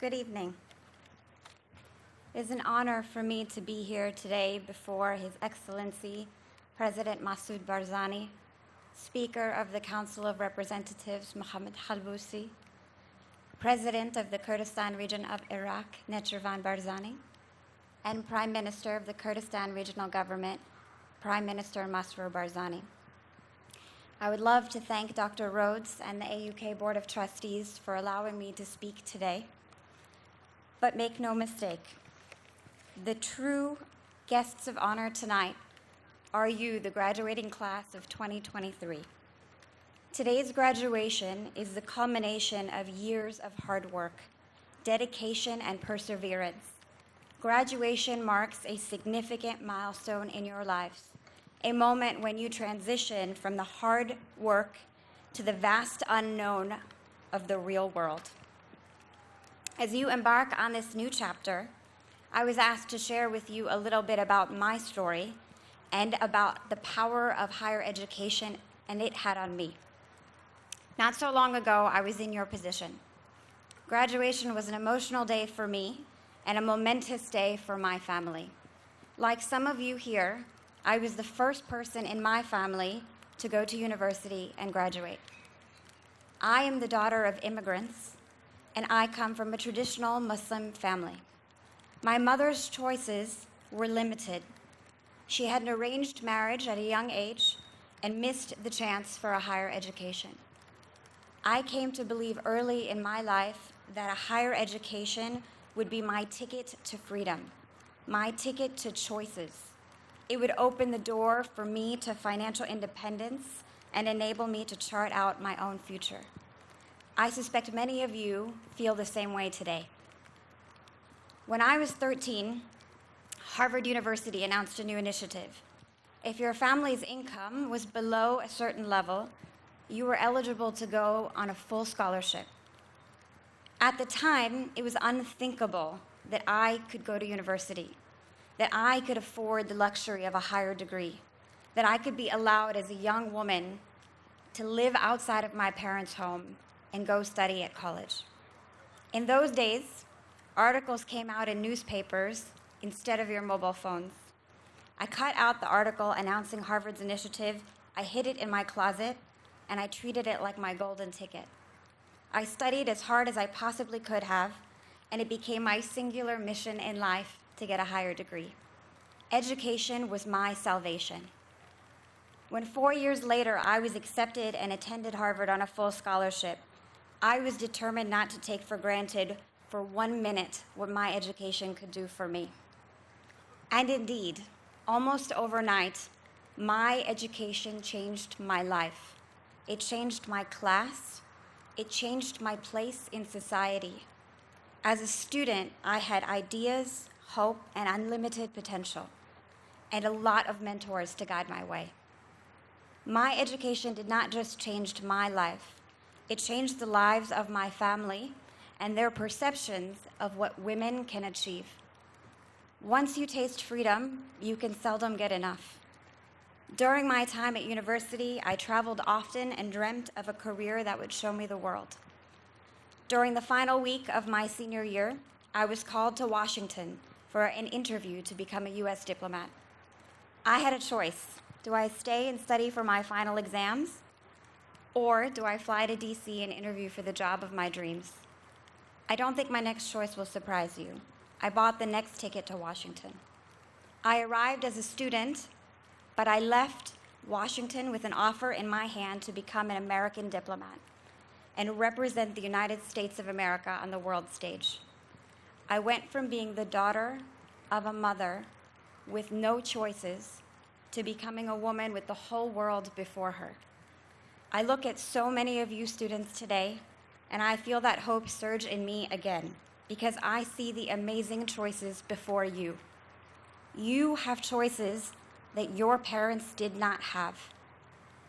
Good evening. It is an honor for me to be here today before His Excellency President Masoud Barzani, Speaker of the Council of Representatives Mohammed Halbousi, President of the Kurdistan region of Iraq Nechervan Barzani, and Prime Minister of the Kurdistan Regional Government, Prime Minister Masroor Barzani. I would love to thank Dr. Rhodes and the AUK Board of Trustees for allowing me to speak today. But make no mistake, the true guests of honor tonight are you, the graduating class of 2023. Today's graduation is the culmination of years of hard work, dedication, and perseverance. Graduation marks a significant milestone in your lives, a moment when you transition from the hard work to the vast unknown of the real world. As you embark on this new chapter, I was asked to share with you a little bit about my story and about the power of higher education and it had on me. Not so long ago, I was in your position. Graduation was an emotional day for me and a momentous day for my family. Like some of you here, I was the first person in my family to go to university and graduate. I am the daughter of immigrants, and I come from a traditional Muslim family. My mother's choices were limited. She had an arranged marriage at a young age and missed the chance for a higher education. I came to believe early in my life that a higher education would be my ticket to freedom, my ticket to choices. It would open the door for me to financial independence and enable me to chart out my own future. I suspect many of you feel the same way today. When I was 13, Harvard University announced a new initiative. If your family's income was below a certain level, you were eligible to go on a full scholarship. At the time, it was unthinkable that I could go to university, that I could afford the luxury of a higher degree, that I could be allowed as a young woman to live outside of my parents' home and go study at college. In those days, articles came out in newspapers instead of your mobile phones. I cut out the article announcing Harvard's initiative, I hid it in my closet, and I treated it like my golden ticket. I studied as hard as I possibly could have, and it became my singular mission in life to get a higher degree. Education was my salvation. When 4 years later I was accepted and attended Harvard on a full scholarship, I was determined not to take for granted for 1 minute what my education could do for me. And indeed, almost overnight, my education changed my life. It changed my class. It changed my place in society. As a student, I had ideas, hope, and unlimited potential, and a lot of mentors to guide my way. My education did not just change my life. It changed the lives of my family and their perceptions of what women can achieve. Once you taste freedom, you can seldom get enough. During my time at university, I traveled often and dreamt of a career that would show me the world. During the final week of my senior year, I was called to Washington for an interview to become a US diplomat. I had a choice. Do I stay and study for my final exams? Or do I fly to DC and interview for the job of my dreams? I don't think my next choice will surprise you. I bought the next ticket to Washington. I arrived as a student, but I left Washington with an offer in my hand to become an American diplomat and represent the United States of America on the world stage. I went from being the daughter of a mother with no choices to becoming a woman with the whole world before her. I look at so many of you students today, and I feel that hope surge in me again, because I see the amazing choices before you. You have choices that your parents did not have.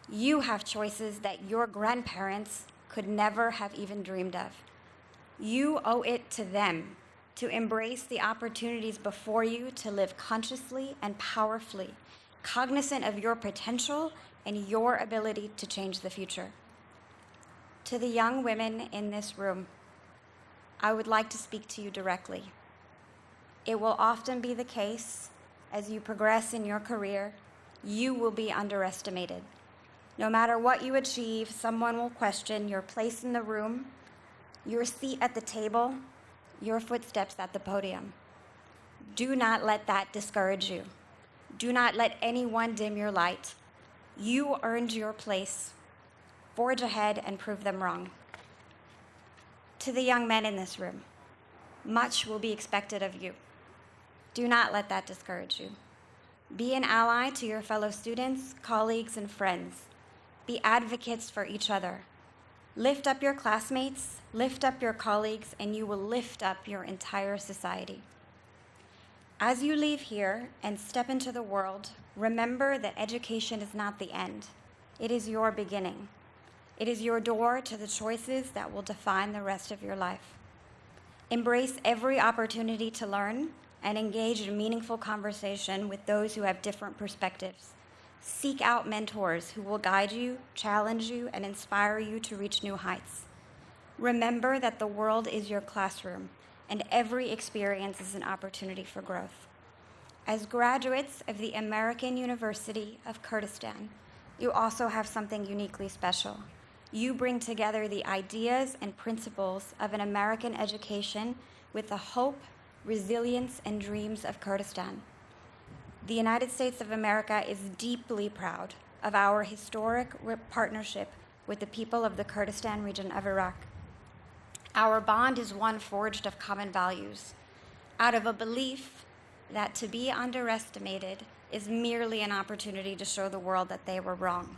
You have choices that your grandparents could never have even dreamed of. You owe it to them to embrace the opportunities before you to live consciously and powerfully, cognizant of your potential and your ability to change the future. To the young women in this room, I would like to speak to you directly. It will often be the case, as you progress in your career, you will be underestimated. No matter what you achieve, someone will question your place in the room, your seat at the table, your footsteps at the podium. Do not let that discourage you. Do not let anyone dim your light. You earned your place. Forge ahead and prove them wrong. To the young men in this room, much will be expected of you. Do not let that discourage you. Be an ally to your fellow students, colleagues, and friends. Be advocates for each other. Lift up your classmates, lift up your colleagues, and you will lift up your entire society. As you leave here and step into the world, remember that education is not the end. It is your beginning. It is your door to the choices that will define the rest of your life. Embrace every opportunity to learn and engage in meaningful conversation with those who have different perspectives. Seek out mentors who will guide you, challenge you, and inspire you to reach new heights. Remember that the world is your classroom, and every experience is an opportunity for growth. As graduates of the American University of Kurdistan, you also have something uniquely special. You bring together the ideas and principles of an American education with the hope, resilience, and dreams of Kurdistan. The United States of America is deeply proud of our historic partnership with the people of the Kurdistan region of Iraq. Our bond is one forged of common values, out of a belief that to be underestimated is merely an opportunity to show the world that they were wrong,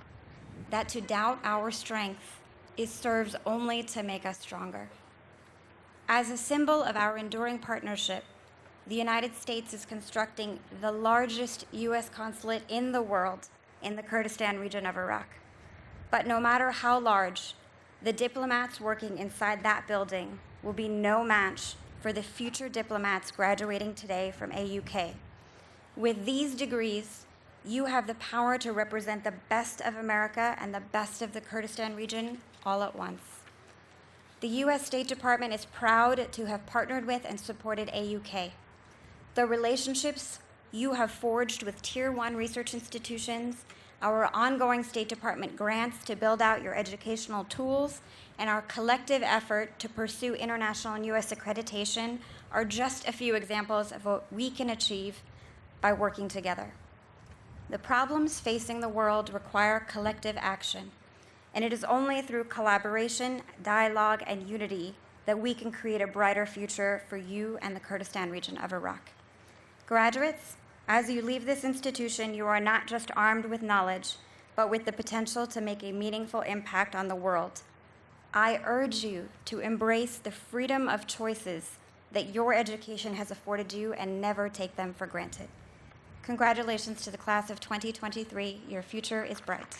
that to doubt our strength serves only to make us stronger. As a symbol of our enduring partnership, the United States is constructing the largest US consulate in the world in the Kurdistan region of Iraq. But no matter how large, the diplomats working inside that building will be no match for the future diplomats graduating today from AUK. With these degrees, you have the power to represent the best of America and the best of the Kurdistan region all at once. The US State Department is proud to have partnered with and supported AUK. The relationships you have forged with Tier 1 research institutions, our ongoing State Department grants to build out your educational tools, and our collective effort to pursue international and US accreditation are just a few examples of what we can achieve by working together. The problems facing the world require collective action, and it is only through collaboration, dialogue, and unity that we can create a brighter future for you and the Kurdistan region of Iraq. Graduates, as you leave this institution, you are not just armed with knowledge, but with the potential to make a meaningful impact on the world. I urge you to embrace the freedom of choices that your education has afforded you and never take them for granted. Congratulations to the class of 2023. Your future is bright.